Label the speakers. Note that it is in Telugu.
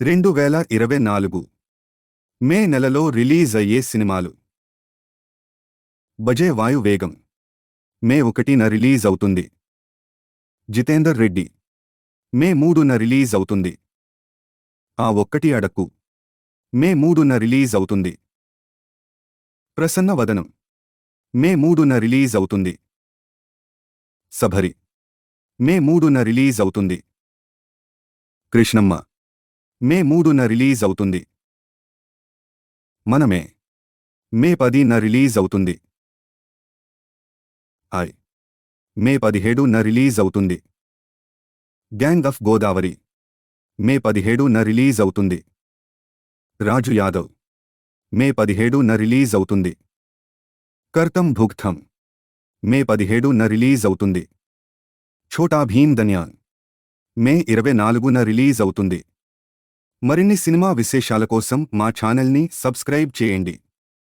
Speaker 1: 2024 మే నెలలో రిలీజ్ అయ్యే సినిమాలు. బజే వాయు వేగం మే 1న రిలీజ్ అవుతుంది. జితేందర్ రెడ్డి మే 3న రిలీజ్ అవుతుంది. ఆ ఒక్కటి అడక్కు మే 3న రిలీజ్ అవుతుంది. ప్రసన్న వదనం మే 3న రిలీజ్ అవుతుంది. సభరి మే 3న రిలీజ్ అవుతుంది. కృష్ణమ్మ మే 3న రిలీజ్ అవుతుంది. మనమే మే 10న రిలీజ్ అవుతుంది. ఐ మే 17న రిలీజ్ అవుతుంది. గ్యాంగ్ ఆఫ్ గోదావరి మే 17న రిలీజ్ అవుతుంది. రాజు యాదవ్ మే 17న రిలీజ్ అవుతుంది. కర్తం భుగ్థం మే 17న రిలీజ్ అవుతుంది. ఛోటా భీమ్ దన్యాన్ మే 24న రిలీజ్ అవుతుంది. మరిన్ని సినిమా విశేషాల కోసం మా ఛానల్ని సబ్స్క్రైబ్ చేయండి.